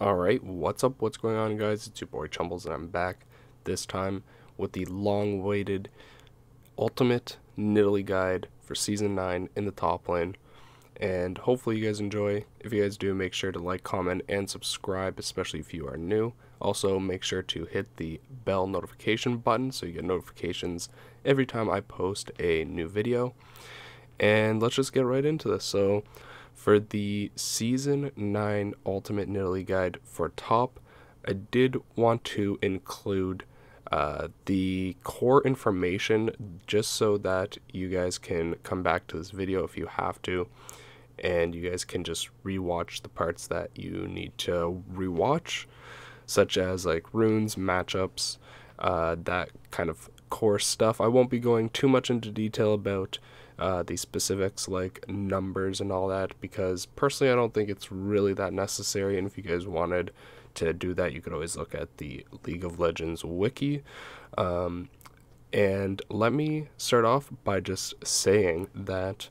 Alright, what's up, what's going on, guys? It's your boy Chumbles, and I'm back this time with the long-awaited ultimate Nidalee guide for Season 9 in the top lane. And hopefully you guys enjoy. If you guys do, make sure to like, comment, and subscribe, especially if you are new. Also, make sure to hit the bell notification button so you get notifications every time I post a new video. And let's just get right into this. So, for the Season 9 Ultimate Nidalee Guide for top, I did want to include the core information just so that you guys can come back to this video if you have to, and you guys can just rewatch the parts that you need to rewatch, such as like runes, matchups, that kind of core stuff. I won't be going too much into detail about the specifics like numbers and all that, because personally I don't think it's really that necessary, and if you guys wanted to do that, you could always look at the League of Legends wiki. And let me start off by just saying that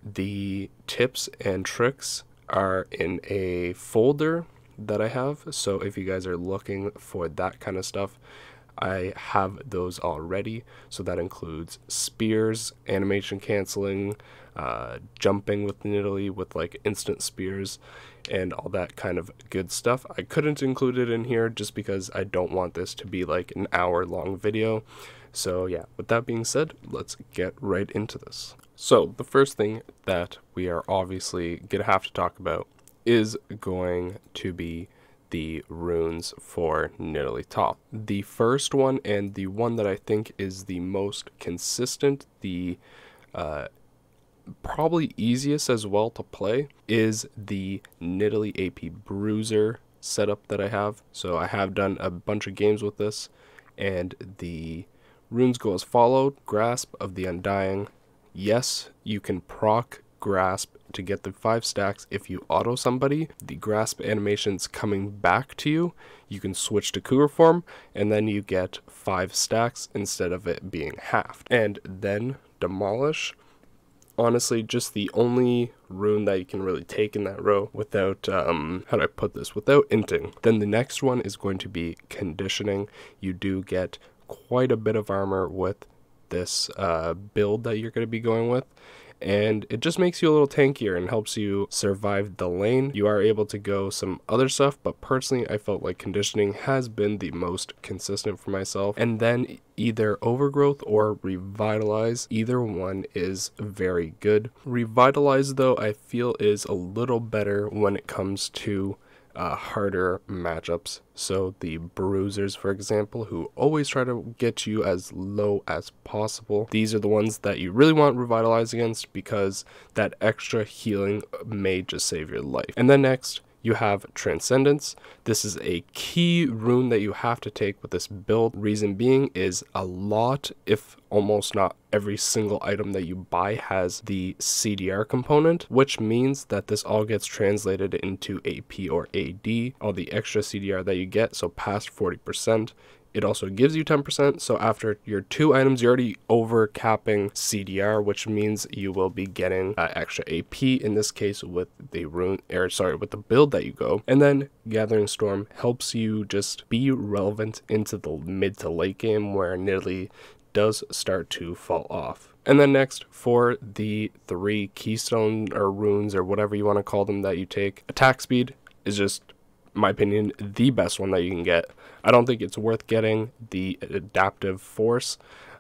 the tips and tricks are in a folder that I have, so if you guys are looking for that kind of stuff, I have those already. So that includes spears, animation canceling, jumping with Nidalee with like instant spears, and all that kind of good stuff. I couldn't include it in here just because I don't want this to be like an hour-long video. So yeah, with that being said, let's get right into this. So the first thing that we are obviously gonna have to talk about is going to be the runes for Nidalee top. The first one, and the one that I think is the most consistent, the probably easiest as well to play, is the Nidalee AP Bruiser setup that I have. So I have done a bunch of games with this, and the runes go as followed. Grasp of the Undying. Yes, you can proc Grasp to get the 5 stacks if you auto somebody. The Grasp animation's coming back to you. You can switch to Cougar form, and then you get 5 stacks instead of it being halved. And then Demolish. Honestly, just the only rune that you can really take in that row without, how do I put this, without inting. Then the next one is going to be Conditioning. You do get quite a bit of armor with this build that you're going to be going with, and it just makes you a little tankier and helps you survive the lane. You are able to go some other stuff, but personally I felt like Conditioning has been the most consistent for myself. And then either Overgrowth or Revitalize, either one is very good. Revitalize, though, I feel is a little better when it comes to harder matchups. So the bruisers, for example, who always try to get you as low as possible, these are the ones that you really want Revitalize against, because that extra healing may just save your life. And then next you have Transcendence. This is a key rune that you have to take with this build. Reason being is a lot, if almost not every single item that you buy has the CDR component, which means that this all gets translated into AP or AD, all the extra CDR that you get, so past 40%. It also gives you 10%, so after your 2 items, you're already over capping CDR, which means you will be getting extra AP, in this case with the with the build that you go. And then Gathering Storm helps you just be relevant into the mid to late game, where Nidalee does start to fall off. And then next, for the 3 keystone or runes or whatever you want to call them that you take, Attack Speed is just, in my opinion, the best one that you can get. I don't think it's worth getting the Adaptive Force,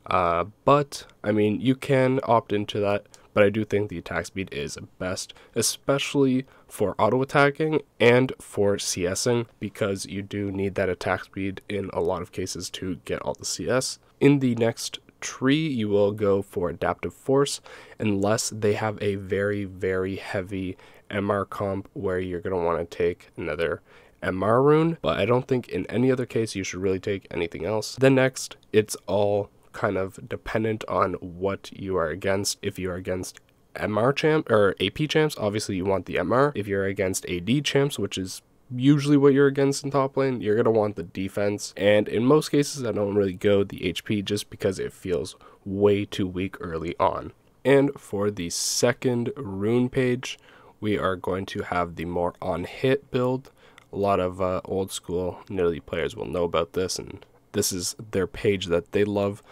but I mean, you can opt into that, but I do think the attack speed is best, especially for auto attacking and for CSing, because you do need that attack speed in a lot of cases to get all the CS. In the next tree, you will go for Adaptive Force, unless they have a very, very heavy MR comp where you're going to want to take another MR rune, but I don't think in any other case you should really take anything else. Then next, it's all kind of dependent on what you are against. If you are against MR champ or AP champs, obviously you want the MR. If you're against AD champs, which is usually what you're against in top lane, you're going to want the defense. And in most cases, I don't really go the HP just because it feels way too weak early on. And for the second rune page, we are going to have the more on hit build. A lot of old school Nidalee players will know about this, and this is their page that they love.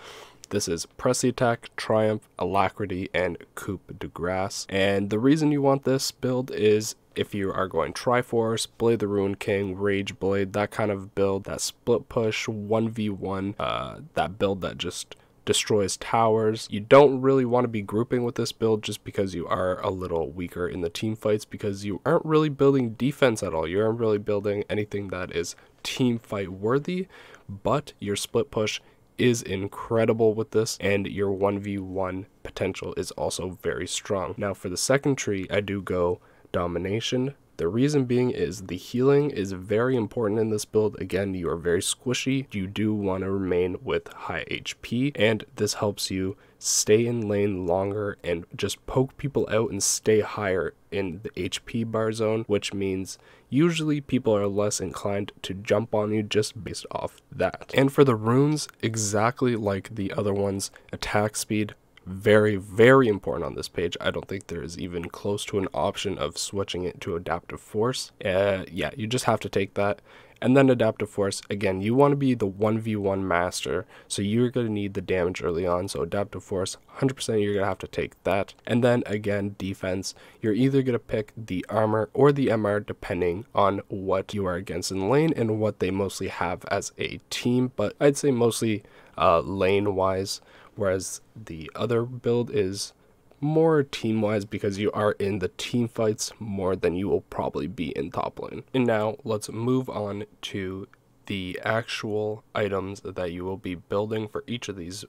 This is Press the Attack, Triumph, Alacrity, and Coup de Grace. And the reason you want this build is if you are going Triforce, Blade the Ruin King, Rage Blade, that kind of build, that split push, 1v1, that build that just destroys towers. You don't really want to be grouping with this build just because you are a little weaker in the team fights, because you aren't really building defense at all. You aren't really building anything that is team fight worthy, but your split push is incredible with this, and your 1v1 potential is also very strong. Now for the second tree, I do go Domination. The reason being is the healing is very important in this build. Again, you are very squishy. You do want to remain with high HP, and this helps you stay in lane longer and just poke people out and stay higher in the HP bar zone, which means usually people are less inclined to jump on you just based off that. And for the runes, exactly like the other ones, attack speed, very, very important on this page. I don't think there is even close to an option of switching it to Adaptive Force. Yeah, you just have to take that. And then Adaptive Force, again, you want to be the 1v1 master, so you're going to need the damage early on. So Adaptive Force, 100% you're going to have to take that. And then again, defense, you're either going to pick the armor or the MR depending on what you are against in lane and what they mostly have as a team. But I'd say mostly lane-wise, whereas the other build is more team-wise because you are in the team fights more than you will probably be in top lane. And now let's move on to the actual items that you will be building for each of these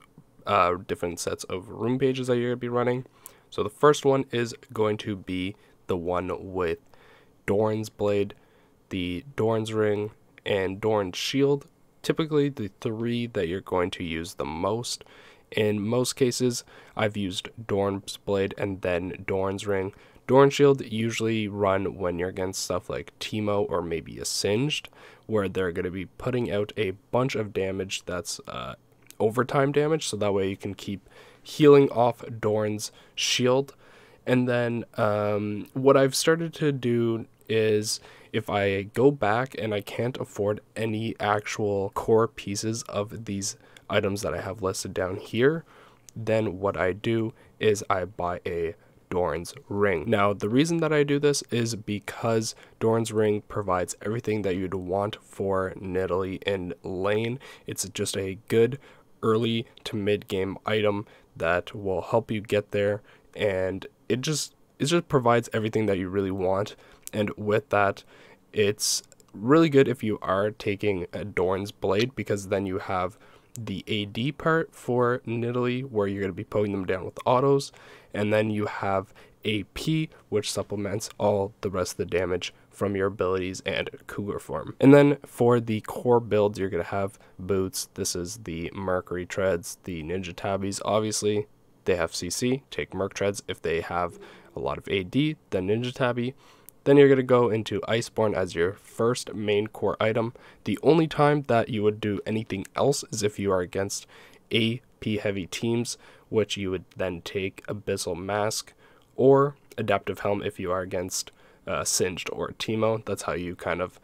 different sets of rune pages that you're going to be running. So the first one is going to be the one with Doran's Blade, the Doran's Ring, and Doran's Shield. Typically the three that you're going to use the most. In most cases, I've used Doran's Blade and then Doran's Ring. Doran's Shield usually run when you're against stuff like Teemo or maybe a Singed, where they're going to be putting out a bunch of damage that's overtime damage, so that way you can keep healing off Doran's Shield. And then what I've started to do is, if I go back and I can't afford any actual core pieces of these items that I have listed down here, then what I do is I buy a Doran's Ring. Now the reason that I do this is because Doran's Ring provides everything that you'd want for Nidalee in lane. It's just a good early to mid game item that will help you get there, and it just provides everything that you really want. And with that, it's really good if you are taking a Doran's Blade, because then you have the AD part for Nidalee where you're going to be poking them down with autos, and then you have AP, which supplements all the rest of the damage from your abilities and Cougar form. And then for the core builds, you're going to have boots. This is the Mercury Treads, the Ninja Tabbies. Obviously they have CC, take Merc Treads. If they have a lot of AD, then Ninja Tabby. Then you're going to go into Iceborne as your first main core item. The only time that you would do anything else is if you are against AP heavy teams, which you would then take Abyssal Mask or Adaptive Helm if you are against Singed or Teemo. That's how you kind of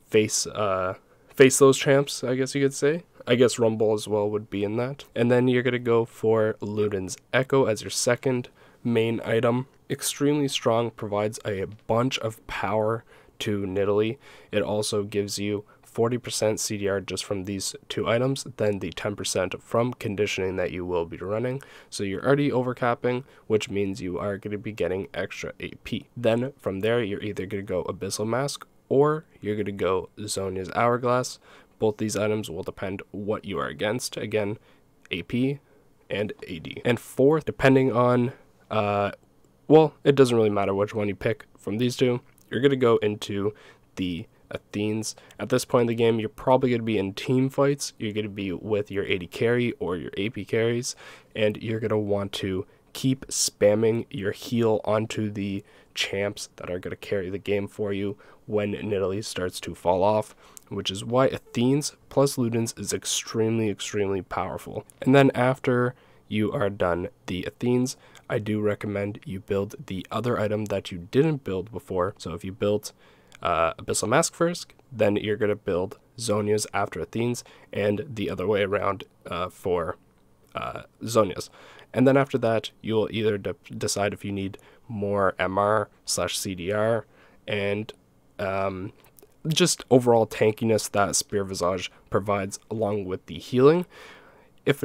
face those champs, I guess you could say. I guess Rumble as well would be in that. And then you're going to go for Luden's Echo as your second main item. Extremely strong, provides a bunch of power to Nidalee. It also gives you 40% CDR just from these two items, then the 10% from conditioning that you will be running. So you're already overcapping, which means you are going to be getting extra AP. Then from there, you're either going to go Abyssal Mask or you're going to go Zhonya's Hourglass. Both these items will depend what you are against. Again, AP and AD. And fourth, depending on well, it doesn't really matter which one you pick from these two. You're going to go into the Athenes. At this point in the game, you're probably going to be in team fights. You're going to be with your AD carry or your AP carries, and you're going to want to keep spamming your heal onto the champs that are going to carry the game for you when Nidalee starts to fall off, which is why Athenes plus Ludens is extremely, extremely powerful. And then after you are done the Athenes, I do recommend you build the other item that you didn't build before. So if you built Abyssal Mask first, then you're going to build Zhonya's after Athene's, and the other way around for Zhonya's. And then after that, you'll either decide if you need more MR/CDR and just overall tankiness that Spear Visage provides along with the healing. If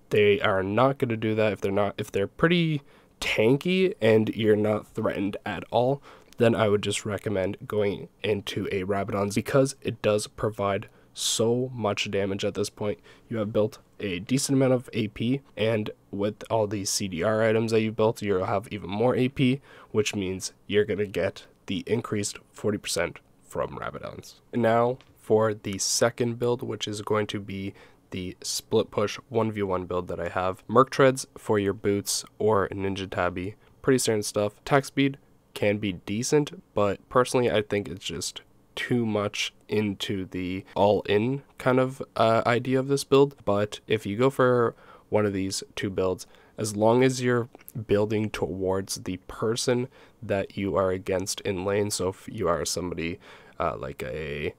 they are not going to do that, if they're pretty tanky and you're not threatened at all, then I would just recommend going into a Rabadon's, because it does provide so much damage at this point. You have built a decent amount of AP, and with all these CDR items that you've built, you'll have even more AP, which means you're going to get the increased 40% from Rabadon's. And now for the second build, which is going to be the split push 1v1 build that I have. Merc Treads for your boots or Ninja Tabby. Pretty standard stuff. Attack speed can be decent, but personally I think it's just too much into the all-in kind of idea of this build. But if you go for one of these two builds, as long as you're building towards the person that you are against in lane, so if you are somebody like a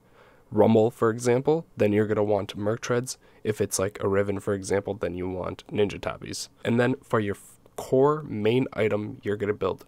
Rumble, for example, then you're going to want Merc Treads. If it's like a Riven, for example, then you want Ninja Tabbies. And then for your core main item, you're going to build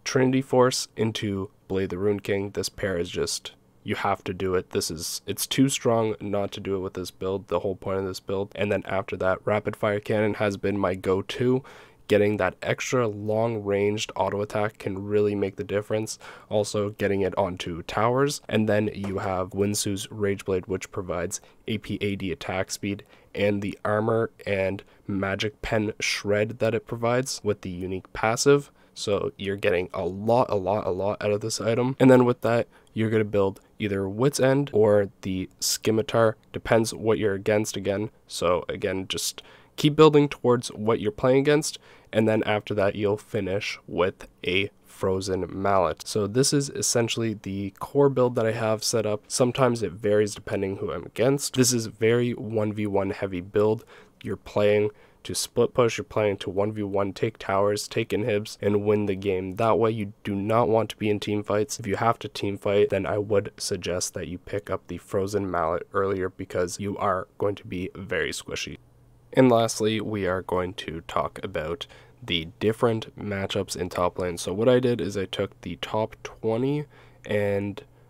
Trinity Force into Blade the Rune King. This pair is just, you have to do it. It's too strong not to do it with this build, the whole point of this build. And then after that, Rapid Fire Cannon has been my go-to. Getting that extra long-ranged auto attack can really make the difference. Also, getting it onto towers. And then you have Winsu's Rageblade, which provides AP/AD attack speed, and the armor and magic pen shred that it provides with the unique passive. So you're getting a lot out of this item. And then with that, you're going to build either Wit's End or the Scimitar. Depends what you're against again. So again, just keep building towards what you're playing against, and then after that you'll finish with a Frozen Mallet. So this is essentially the core build that I have set up. Sometimes it varies depending who I'm against. This is very 1v1 heavy build. You're playing to split push, you're playing to 1v1, take towers, take inhibs, and win the game. That way you do not want to be in team fights. If you have to team fight, then I would suggest that you pick up the Frozen Mallet earlier, because you are going to be very squishy. And lastly, we are going to talk about the different matchups in top lane. So what I did is I took the top 20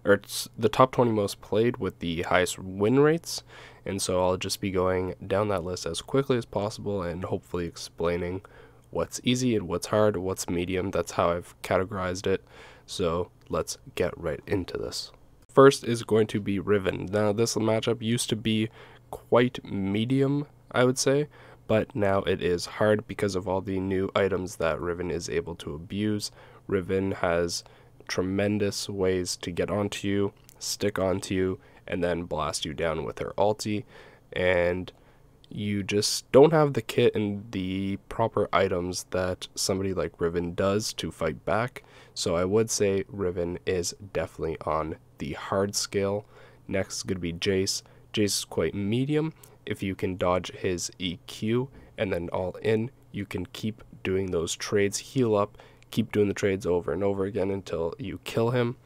it's the top 20 most played with the highest win rates. And so I'll just be going down that list as quickly as possible and hopefully explaining what's easy and what's hard, what's medium. That's how I've categorized it. So let's get right into this. First is going to be Riven. Now this matchup used to be quite medium, I would say, but now it is hard because of all the new items that Riven is able to abuse. Riven has tremendous ways to get onto you, stick onto you, and then blast you down with her ulti, and you just don't have the kit and the proper items that somebody like Riven does to fight back. So I would say Riven is definitely on the hard scale. Next is going to be Jace. Jace is quite medium. If you can dodge his EQ and then all in, you can keep doing those trades, heal up, keep doing the trades over and over again until you kill him.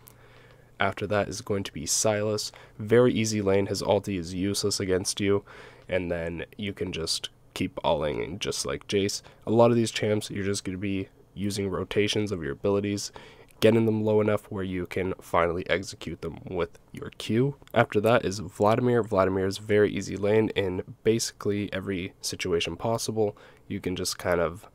After that is going to be Sylas. Very easy lane. His ulti is useless against you, and then you can just keep alling just like Jace. A lot of these champs, you're just going to be using rotations of your abilities, getting them low enough where you can finally execute them with your Q. After that is Vladimir. Vladimir is very easy lane in basically every situation possible. You can just kind of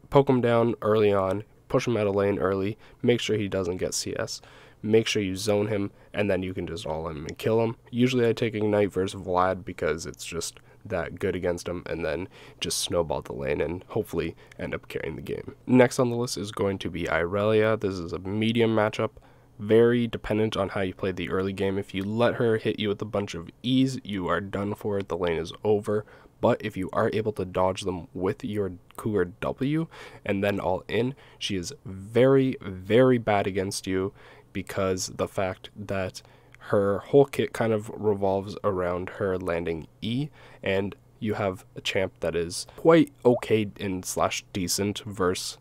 poke him down early on, push him out of lane early, make sure he doesn't get CS, make sure you zone him, and then you can just all in and kill him. Usually I take Ignite versus Vlad because it's just that good against him, and then just snowball the lane and hopefully end up carrying the game. Next on the list is going to be Irelia. This is a medium matchup, very dependent on how you play the early game. If you let her hit you with a bunch of E's, you are done for. The lane is over. But if you are able to dodge them with your Cougar W and then all in, she is very, very bad against you, because the fact that her whole kit kind of revolves around her landing E, and you have a champ that is quite okay and slash decent versus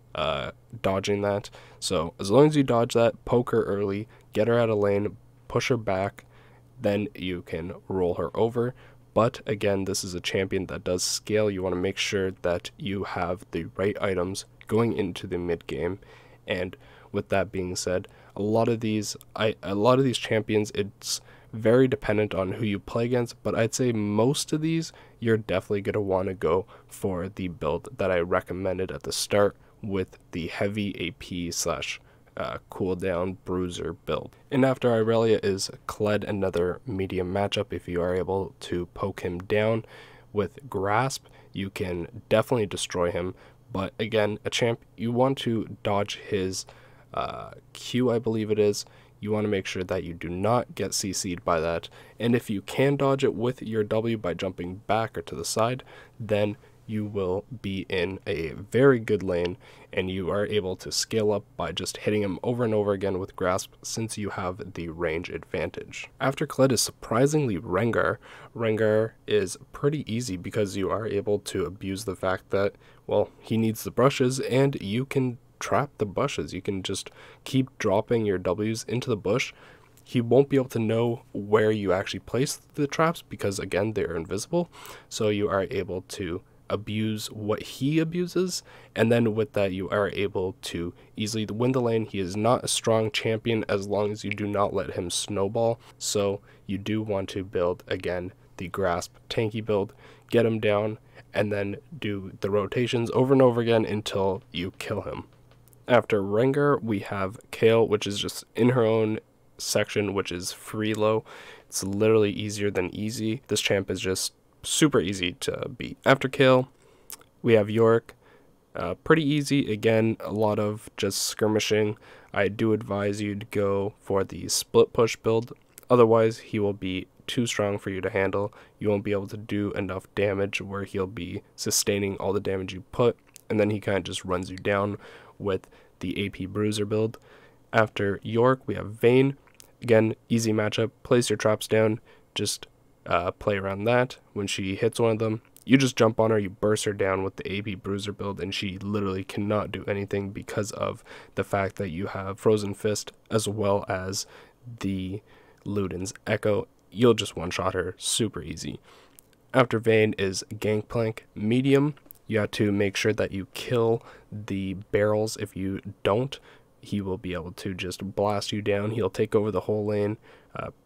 dodging that. So as long as you dodge that, poke her early, get her out of lane, push her back, then you can roll her over. But again, this is a champion that does scale. You want to make sure that you have the right items going into the mid game. And with that being said, a lot of these champions, it's very dependent on who you play against, but I'd say most of these you're definitely going to want to go for the build that I recommended at the start with the heavy AP slash cooldown bruiser build. And after Irelia is Kled, another medium matchup. If you are able to poke him down with grasp, you can definitely destroy him. But again, a champ, you want to dodge his Q, I believe it is. You want to make sure that you do not get CC'd by that. And if you can dodge it with your W by jumping back or to the side, then you will be in a very good lane, and you are able to scale up by just hitting him over and over again with grasp, since you have the range advantage. After Kled is surprisingly Rengar. Rengar is pretty easy because you are able to abuse the fact that, well, he needs the brushes, and you can trap the bushes. You can just keep dropping your W's into the bush. He won't be able to know where you actually place the traps because, again, they're invisible. So you are able to abuse what he abuses, and then with that you are able to easily win the lane. He is not a strong champion as long as you do not let him snowball. So you do want to build, again, the grasp tanky build, get him down, and then do the rotations over and over again until you kill him. After Rengar, we have Kale, which is just in her own section, which is free low. It's literally easier than easy. This champ is just super easy to beat. After Kale, we have Yorick. Pretty easy. Again, a lot of just skirmishing. I do advise you to go for the split push build. Otherwise, he will be too strong for you to handle. You won't be able to do enough damage where he'll be sustaining all the damage you put, and then he kind of just runs you down with the AP Bruiser build. After Yorick, we have Vayne. Again, easy matchup. Place your traps down. Just play around that. When she hits one of them, you just jump on her, you burst her down with the AP Bruiser build, and she literally cannot do anything because of the fact that you have Frozen Fist as well as the Luden's Echo. You'll just one-shot her super easy. After Vayne is Gangplank medium. You have to make sure that you kill the barrels. If you don't, he will be able to just blast you down. He'll take over the whole lane.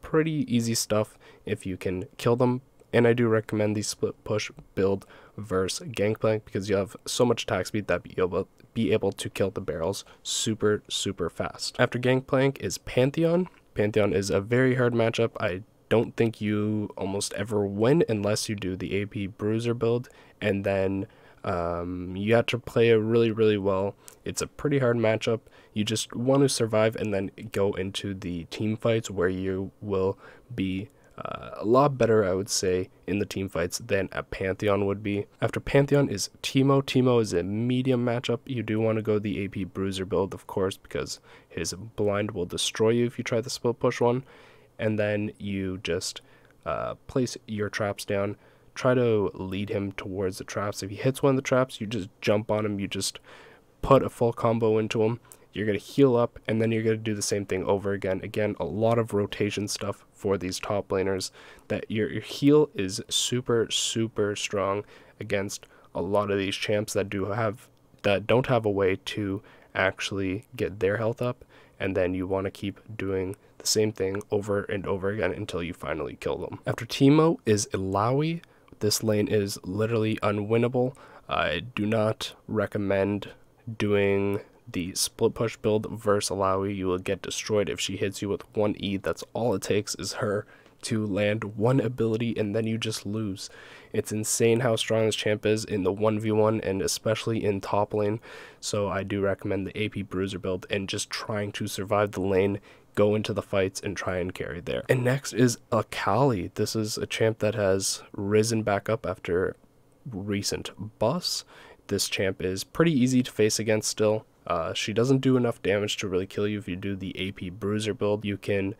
Pretty easy stuff if you can kill them. And I do recommend the split push build versus Gangplank because you have so much attack speed that you'll be able to kill the barrels super, super fast. After Gangplank is Pantheon. Pantheon is a very hard matchup. I don't think you almost ever win unless you do the AP Bruiser build, and then you have to play it really, really well. It's a pretty hard matchup. You just want to survive and then go into the team fights where you will be a lot better, I would say, in the team fights than a Pantheon would be. After Pantheon is Teemo. Teemo is a medium matchup. You do want to go the AP Bruiser build, of course, because his blind will destroy you if you try the split push one. And then you just place your traps down. Try to lead him towards the traps. If he hits one of the traps, you just jump on him. You just put a full combo into him. You're going to heal up, and then you're going to do the same thing over again. Again, a lot of rotation stuff for these top laners. That your heal is super, super strong against a lot of these champs that don't have a way to actually get their health up. And then you want to keep doing the same thing over and over again until you finally kill them. After Teemo is Illaoi. This lane is literally unwinnable. I do not recommend doing the split push build versus Illaoi. You will get destroyed if she hits you with one E. That's all it takes is her to land one ability, and then you just lose. It's insane how strong this champ is in the 1v1 and especially in top lane. So I do recommend the AP Bruiser build and just trying to survive the lane, go into the fights, and try and carry there. And next is Akali. This is a champ that has risen back up after recent buffs. This champ is pretty easy to face against still. She doesn't do enough damage to really kill you if you do the AP Bruiser build. You can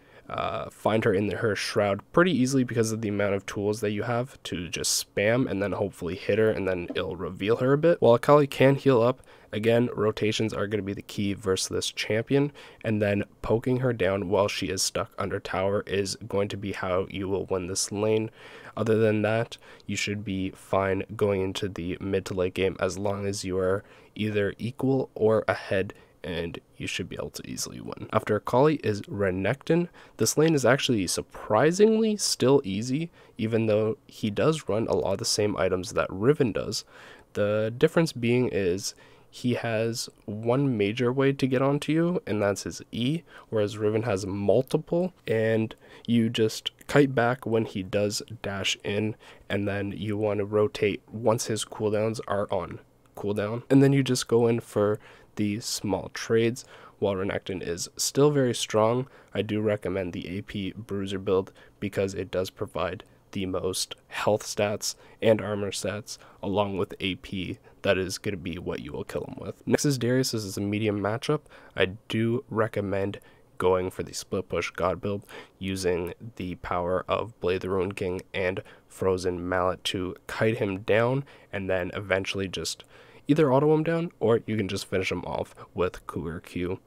find her in her shroud pretty easily because of the amount of tools that you have to just spam and then hopefully hit her, and then it'll reveal her a bit. While Akali can heal up, again, rotations are going to be the key versus this champion, and then poking her down while she is stuck under tower is going to be how you will win this lane. Other than that, you should be fine going into the mid to late game as long as you are either equal or ahead, and you should be able to easily win. After Akali is Renekton. This lane is actually surprisingly still easy, even though he does run a lot of the same items that Riven does. The difference being is he has one major way to get onto you, and that's his E, whereas Riven has multiple, and you just kite back when he does dash in, and then you want to rotate once his cooldowns are on cooldown, and then you just go in for the small trades. While Renekton is still very strong, I do recommend the AP Bruiser build because it does provide the most health stats and armor stats along with AP. That is going to be what you will kill him with. Next is Darius. This is a medium matchup. I do recommend going for the split push god build using the power of Blade the Ruined King and Frozen Mallet to kite him down and then eventually just either auto him down or you can just finish him off with Cougar Q.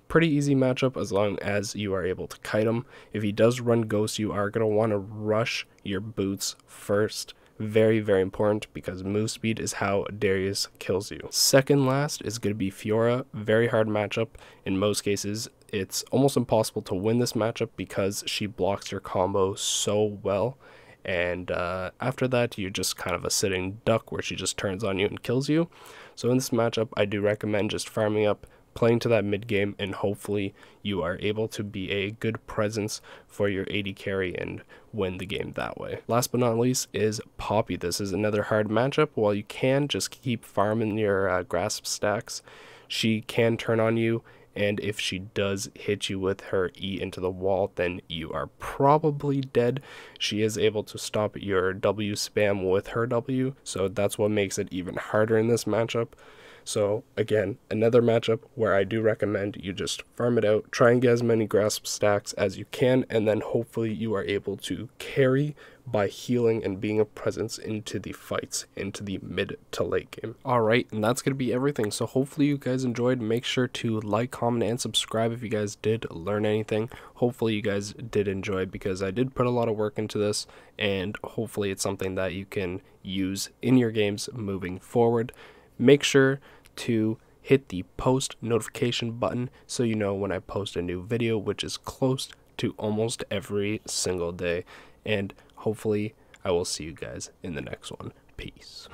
Pretty easy matchup as long as you are able to kite him. If he does run Ghost, you are going to want to rush your boots first. Very, very important because move speed is how Darius kills you. Second last is going to be Fiora. Very hard matchup. In most cases, it's almost impossible to win this matchup because she blocks your combo so well. And after that, you're just kind of a sitting duck where she just turns on you and kills you. So in this matchup, I do recommend just farming up, playing to that mid game, and hopefully you are able to be a good presence for your AD carry and win the game that way. Last but not least is Poppy. This is another hard matchup. While you can just keep farming your grasp stacks, she can turn on you, and if she does hit you with her E into the wall, then you are probably dead. She is able to stop your W spam with her W, so that's what makes it even harder in this matchup. So again, another matchup where I do recommend you just farm it out, try and get as many grasp stacks as you can, and then hopefully you are able to carry by healing and being a presence into the fights, into the mid to late game. Alright, and that's going to be everything. So hopefully you guys enjoyed. Make sure to like, comment, and subscribe if you guys did learn anything. Hopefully you guys did enjoy because I did put a lot of work into this, and hopefully it's something that you can use in your games moving forward. Make sure to hit the post notification button so you know when I post a new video, which is close to almost every single day. And hopefully I will see you guys in the next one. Peace.